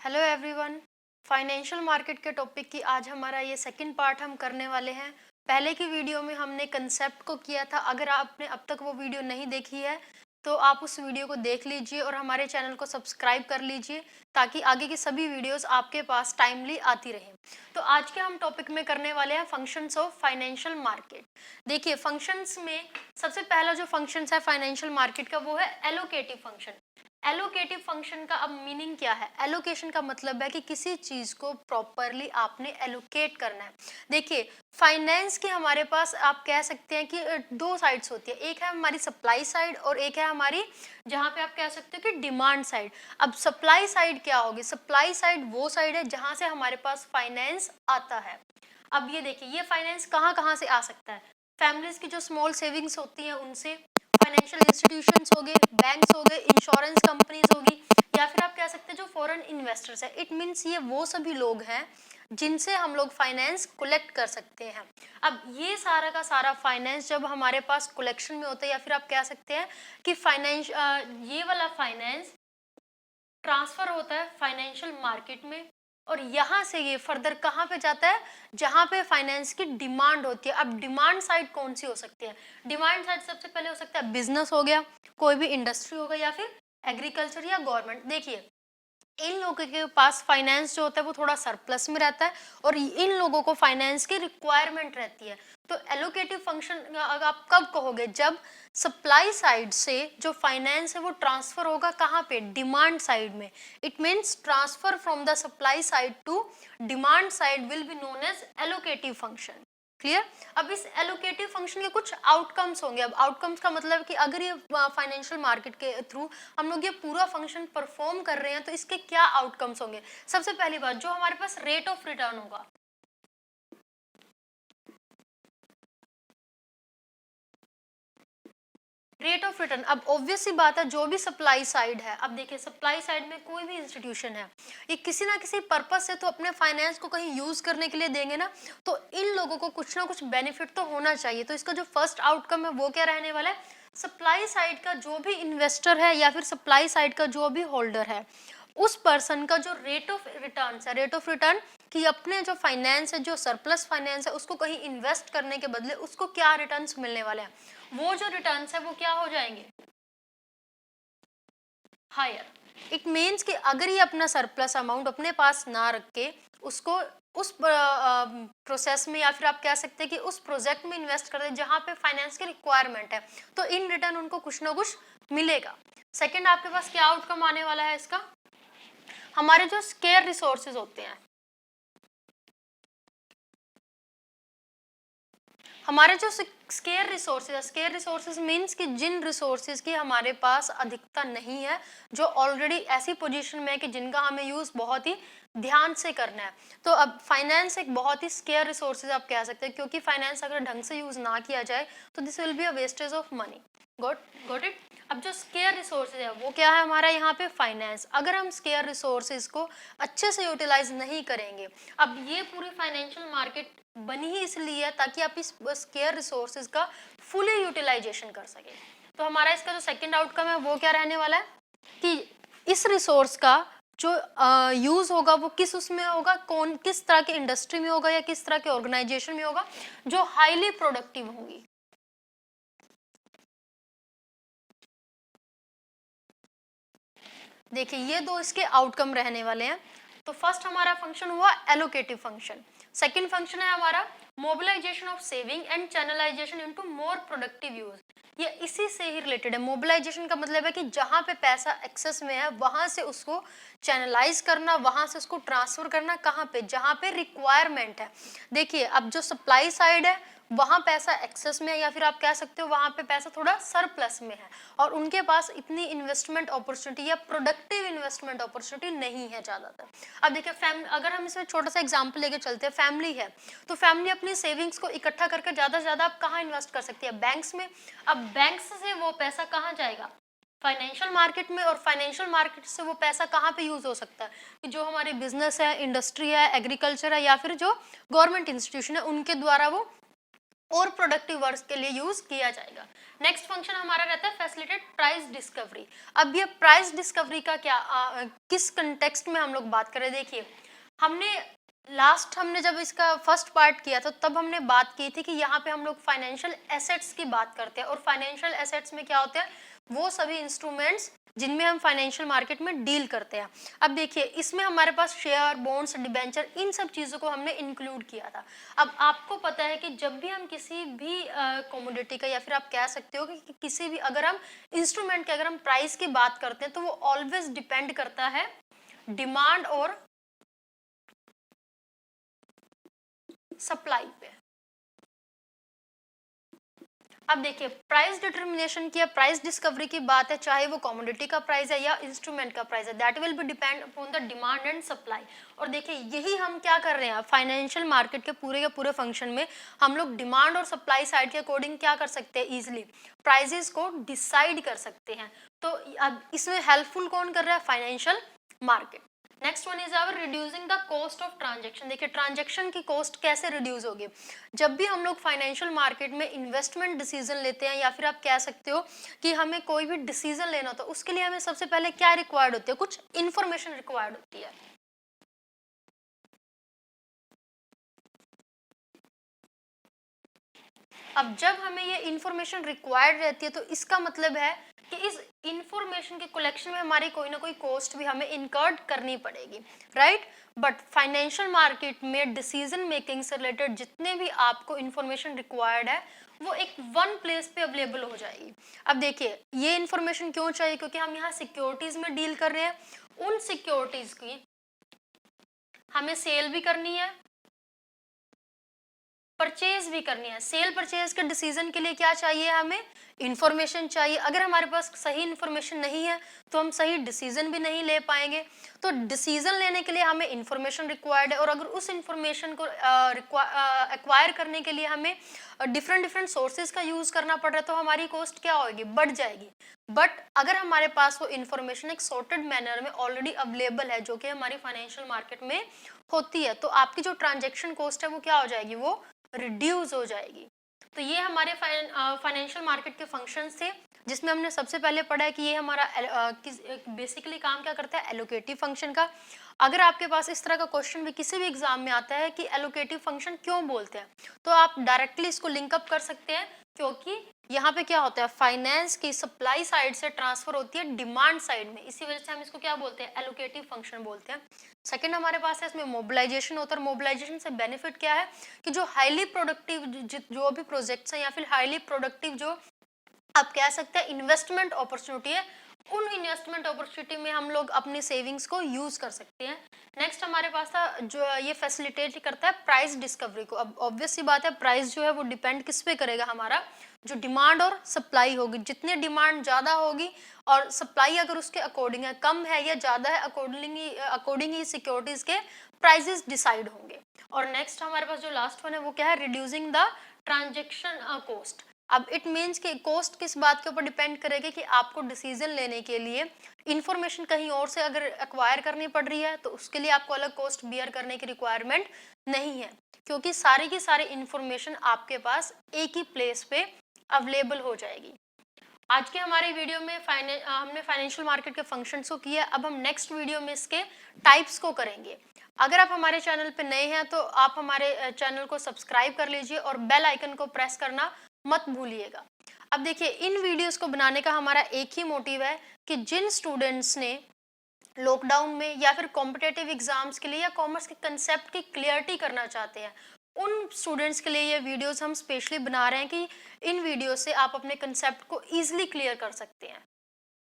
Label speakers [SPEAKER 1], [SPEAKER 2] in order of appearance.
[SPEAKER 1] Hello everyone. Financial market के topic की आज हमारा ये सेकंड पार्ट हम करने वाले हैं। पहले की वीडियो में हमने कंसेप्ट को किया था। अगर आपने अब तक वो वीडियो नहीं देखी है तो आप उस वीडियो को देख लीजिए और हमारे चैनल को सब्सक्राइब कर लीजिए ताकि आगे की सभी वीडियोस आपके पास टाइमली आती रहें। तो आज के हम टॉपिक में करने वाले हैं फंक्शंस ऑफ फाइनेंशियल मार्केट। देखिए, फंक्शंस में सबसे पहला जो फंक्शंस है फाइनेंशियल मार्केट का वो है एलोकेटिव फंक्शन। एलोकेटिव फंक्शन का अब मीनिंग क्या है? एलोकेशन का मतलब है कि किसी चीज को प्रॉपरली आपने एलोकेट करना है। देखिए, फाइनेंस की हमारे पास आप कह सकते हैं कि दो साइड्स होती है। एक है हमारी सप्लाई साइड और एक है हमारी, जहां पे आप कह सकते हो कि डिमांड साइड। अब सप्लाई साइड क्या होगी? सप्लाई साइड वो साइड है जहां से हमारे पास फाइनेंस आता है। अब ये देखिए, ये फाइनेंस कहाँ कहाँ से आ सकता है? फैमिलीज की जो स्मॉल सेविंग्स होती हैं उनसे, फाइनेंशियल इंस्टीट्यूशंस हो गए, बैंक्स हो गए, इंश्योरेंस कंपनीज होगी, या फिर आप कह सकते हैं जो फॉरेन इन्वेस्टर्स है। इट मीन्स ये वो सभी लोग हैं जिनसे हम लोग फाइनेंस कलेक्ट कर सकते हैं। अब ये सारा का सारा फाइनेंस जब हमारे पास कलेक्शन में होता है, या फिर आप कह सकते हैं कि फाइनेंस, ये वाला फाइनेंस ट्रांसफर होता है फाइनेंशियल मार्केट में, और यहाँ से ये फर्दर कहाँ पे जाता है? जहाँ पे फाइनेंस की डिमांड होती है। अब डिमांड साइड कौन सी हो सकती है? डिमांड साइड सबसे पहले हो सकता है बिजनेस हो गया, कोई भी इंडस्ट्री होगा, या फिर एग्रीकल्चर या गवर्नमेंट। देखिए, इन लोगों के पास फाइनेंस जो होता है वो थोड़ा सरप्लस में रहता है और इन लोगों को फाइनेंस की रिक्वायरमेंट रहती है। तो एलोकेटिव फंक्शन आप कब कहोगे? जब सप्लाई साइड से जो फाइनेंस है वो ट्रांसफर होगा कहाँ पे? डिमांड साइड में। It means transfer from the supply side to demand side will be known as allocative function. Clear? अब इस एलोकेटिव फंक्शन के कुछ आउटकम्स होंगे। अब आउटकम्स का मतलब कि अगर ये फाइनेंशियल मार्केट के थ्रू हम लोग ये पूरा फंक्शन परफॉर्म कर रहे हैं तो इसके क्या आउटकम्स होंगे? सबसे पहली बात, जो हमारे पास रेट ऑफ रिटर्न होगा, रेट ऑफ रिटर्न। अब ऑब्वियस सी बात है, जो भी सप्लाई साइड है, अब देखिए सप्लाई साइड में कोई भी इंस्टीट्यूशन है, ये किसी ना किसी पर्पस से तो अपने फाइनेंस को कहीं यूज करने के लिए देंगे ना, तो इन लोगों को कुछ ना कुछ बेनिफिट तो होना चाहिए। तो इसका जो फर्स्ट आउटकम है वो क्या रहने वाला है? सप्लाई साइड का जो भी इन्वेस्टर है या फिर सप्लाई साइड का जो भी होल्डर है, उस पर्सन का जो रेट ऑफ रिटर्न है, रेट ऑफ रिटर्न कि अपने जो फाइनेंस है, जो सरप्लस फाइनेंस है, उसको कहीं इन्वेस्ट करने के बदले उसको क्या रिटर्न्स मिलने वाले हैं, वो जो रिटर्न्स है वो क्या हो जाएंगे? हायर। इट मीन्स कि अगर ये अपना सरप्लस अमाउंट अपने पास ना रख के उसको उस प्रोसेस में, या फिर आप कह सकते हैं कि उस प्रोजेक्ट में इन्वेस्ट कर दे जहां पे फाइनेंस की रिक्वायरमेंट है, तो इन रिटर्न उनको कुछ ना कुछ मिलेगा। सेकंड, आपके पास क्या आउटकम आने वाला है इसका? हमारे जो स्केयर रिसोर्सेज होते हैं, हमारे जो स्केयर रिसोर्सेज मीन्स कि जिन रिसोर्सेज की हमारे पास अधिकता नहीं है, जो ऑलरेडी ऐसी पोजीशन में है कि जिनका हमें यूज बहुत ही ध्यान से करना है। तो अब फाइनेंस एक बहुत ही स्केयर रिसोर्सेज आप कह सकते हैं, क्योंकि फाइनेंस अगर ढंग से यूज ना किया जाए तो this will be a wastage of money. Got it? अब जो स्केयर रिसोर्सेज है वो क्या है हमारा यहाँ पे? फाइनेंस। अगर हम स्केयर रिसोर्सेज को अच्छे से यूटिलाइज नहीं करेंगे, अब ये पूरी फाइनेंशियल मार्केट बनी ही इसलिए है ताकि आप इस स्केयर रिसोर्सेज का फुली यूटिलाइजेशन कर सके। तो हमारा इसका जो सेकंड आउटकम है वो क्या रहने वाला है कि इस रिसोर्स का जो यूज होगा वो किस उसमें होगा, कौन किस तरह के इंडस्ट्री में होगा या किस तरह के ऑर्गेनाइजेशन में होगा, जो हाईली प्रोडक्टिव होंगी। देखिए, ये दो इसके आउटकम रहने वाले हैं। तो फर्स्ट हमारा फंक्शन हुआ एलोकेटिव फंक्शन। सेकंड फंक्शन है हमारा mobilisation of saving and channelisation into more productive use. ये इसी से ही रिलेटेड है। मोबिलाइजेशन का मतलब है कि जहां पे पैसा एक्सेस में है वहां से उसको चैनलाइज करना, वहां से उसको ट्रांसफर करना, कहां पे? जहां पे रिक्वायरमेंट है। देखिए, अब जो सप्लाई साइड है वहां पैसा एक्सेस में है, या फिर आप कह सकते हो वहां पे पैसा थोड़ा सरप्लस में है और उनके पास इतनी इन्वेस्टमेंट अपॉर्चुनिटी या प्रोडक्टिव इन्वेस्टमेंट अपॉर्चुनिटी नहीं है ज्यादातर। अब देखिए, अगर हम इसमें छोटा सा एग्जांपल लेके चलते हैं, फैमिली है तो फैमिली अपनी सेविंग्स को इकट्ठा करके ज्यादा से ज्यादा आप कहाँ इन्वेस्ट कर सकती है? बैंक्स में। अब बैंक्स से वो पैसा कहाँ जाएगा? फाइनेंशियल मार्केट में। और फाइनेंशियल मार्केट से वो पैसा कहाँ पे यूज हो सकता है? कि जो हमारे बिजनेस है, इंडस्ट्री है, एग्रीकल्चर है, या फिर जो गवर्नमेंट इंस्टीट्यूशन है, उनके द्वारा वो और प्रोडक्टिव वर्क के लिए यूज किया जाएगा। नेक्स्ट फंक्शन हमारा रहता है फैसिलिटेट प्राइस डिस्कवरी। अब ये प्राइस डिस्कवरी का क्या किस कंटेक्स्ट में हम लोग बात करें, देखिए हमने जब इसका फर्स्ट पार्ट किया था तब हमने बात की थी कि यहाँ पे हम लोग फाइनेंशियल एसेट्स की बात करते हैं, और फाइनेंशियल एसेट्स में क्या होते हैं, वो सभी इंस्ट्रूमेंट्स जिनमें हम फाइनेंशियल मार्केट में डील करते हैं। अब देखिए इसमें हमारे पास शेयर, बॉन्ड्स, डिबेंचर, इन सब चीज़ों को हमने इंक्लूड किया था। अब आपको पता है कि जब भी हम किसी भी कमोडिटी का, या फिर आप कह सकते हो कि किसी भी अगर हम इंस्ट्रूमेंट के अगर हम प्राइस की बात करते हैं तो वो ऑलवेज डिपेंड करता है डिमांड और सप्लाई पे। अब देखिए प्राइस डिटर्मिनेशन की या प्राइस डिस्कवरी की बात है, चाहे वो कमोडिटी का प्राइस है या इंस्ट्रूमेंट का प्राइस है, that will be depend upon the demand and supply. और देखिए यही हम क्या कर रहे हैं, फाइनेंशियल मार्केट के पूरे फंक्शन में हम लोग डिमांड और सप्लाई साइड के अकॉर्डिंग क्या कर सकते हैं, इजिली प्राइजेस को डिसाइड कर सकते हैं। तो अब इसमें हेल्पफुल कौन कर रहा है, financial market. Next one is our reducing the cost of transaction. देखिए ट्रांजेक्शन की कॉस्ट कैसे रिड्यूस होगी, जब भी हम लोग फाइनेंशियल मार्केट में इन्वेस्टमेंट डिसीजन लेते हैं, या फिर आप कह सकते हो कि हमें कोई भी डिसीजन लेना होता है, उसके लिए हमें सबसे पहले क्या रिक्वायर्ड होती है, कुछ इंफॉर्मेशन रिक्वायर्ड होती है। अब जब हमें ये इंफॉर्मेशन रिक्वायर्ड रहती है तो इसका मतलब है कि इस इंफॉर्मेशन के कलेक्शन में हमारी कोई ना कोई कॉस्ट भी हमें इनकर्ड करनी पड़ेगी, राइट। बट फाइनेंशियल मार्केट में डिसीजन मेकिंग से रिलेटेड जितने भी आपको इंफॉर्मेशन रिक्वायर्ड है वो एक वन प्लेस पे अवेलेबल हो जाएगी। अब देखिए ये इंफॉर्मेशन क्यों चाहिए, क्योंकि हम यहाँ सिक्योरिटीज में डील कर रहे हैं, उन सिक्योरिटीज की हमें सेल भी करनी है, परचेज भी करनी है। सेल परचेज के डिसीजन के लिए क्या चाहिए, हमें इंफॉर्मेशन चाहिए। अगर हमारे पास सही इंफॉर्मेशन नहीं है तो हम सही डिसीजन भी नहीं ले पाएंगे। तो डिसीजन लेने के लिए हमें इंफॉर्मेशन रिक्वायर्ड है, और अगर उस इंफॉर्मेशन को एक्वायर करने के लिए हमें डिफरेंट सोर्सेज का यूज करना पड़ रहा है तो हमारी कॉस्ट क्या होगी, बढ़ जाएगी। बट अगर हमारे पास वो इंफॉर्मेशन एक सॉर्टेड मैनर में ऑलरेडी अवेलेबल है, जो कि हमारी फाइनेंशियल मार्केट में होती है, तो आपकी जो ट्रांजेक्शन कॉस्ट है वो क्या हो जाएगी, वो रिड्यूस हो जाएगी। तो ये हमारे फाइनेंशियल मार्केट के फंक्शंस थे, जिसमें हमने सबसे पहले पढ़ा है कि ये हमारा बेसिकली काम क्या करता है, एलोकेटिव फंक्शन का। अगर आपके पास इस तरह का क्वेश्चन भी किसी भी एग्जाम में आता है कि एलोकेटिव फंक्शन क्यों बोलते हैं, तो आप डायरेक्टली इसको लिंकअप कर सकते हैं, क्योंकि यहाँ पे क्या होता है, फाइनेंस की सप्लाई साइड से ट्रांसफर होती है डिमांड साइड में, इसी वजह से हम इसको क्या बोलते हैं, एलोकेटिव फंक्शन बोलते हैं। सेकंड हमारे पास है इसमें मोबिलाइजेशन होता है। मोबिलाइजेशन से बेनिफिट क्या है कि जो हाईली प्रोडक्टिव जो भी प्रोजेक्ट्स हैं, या फिर हाईली प्रोडक्टिव जो आप कह सकते हैं इन्वेस्टमेंट अपॉर्चुनिटी है, उन इन्वेस्टमेंट अपॉर्चुनिटी में हम लोग अपनी सेविंग्स को यूज कर सकते हैं। नेक्स्ट हमारे पास था जो ये फैसिलिटेट करता है प्राइस डिस्कवरी को। अब ऑब्वियस सी बात है, प्राइस जो है वो डिपेंड किस पे करेगा, हमारा जो डिमांड और सप्लाई होगी। जितनी डिमांड ज़्यादा होगी और सप्लाई अगर उसके अकॉर्डिंग है, कम है या ज़्यादा है, अकॉर्डिंग ही सिक्योरिटीज़ के प्राइजेस डिसाइड होंगे। और नेक्स्ट हमारे पास जो लास्ट वन है वो क्या है, रिड्यूसिंग द ट्रांजेक्शन कॉस्ट। अब इट मीन्स कि कॉस्ट किस बात के ऊपर डिपेंड करेगी कि आपको डिसीजन लेने के लिए इंफॉर्मेशन कहीं और से अगर एक्वायर करनी पड़ रही है तो उसके लिए आपको अलग कॉस्ट बियर करने की रिक्वायरमेंट नहीं है, क्योंकि सारी की सारी इंफॉर्मेशन आपके पास एक ही प्लेस पे अवेलेबल हो जाएगी। आज के हमारे वीडियो में हमने फाइनेंशियल मार्केट के फंक्शंस को किया। अब हम नेक्स्ट वीडियो में इसके टाइप्स को करेंगे। अगर आप हमारे चैनल पे नए हैं तो आप हमारे चैनल को सब्सक्राइब कर लीजिए और बेल आइकन को प्रेस करना मत भूलिएगा। अब देखिए इन वीडियोस को बनाने का हमारा एक ही मोटिव है कि जिन स्टूडेंट्स ने लॉकडाउन में या फिर कॉम्पिटेटिव एग्जाम्स के लिए या कॉमर्स के कंसेप्ट की क्लियरिटी करना चाहते हैं, उन स्टूडेंट्स के लिए ये वीडियोस हम स्पेशली बना रहे हैं कि इन वीडियो से आप अपने कंसेप्ट को ईजिली क्लियर कर सकते हैं।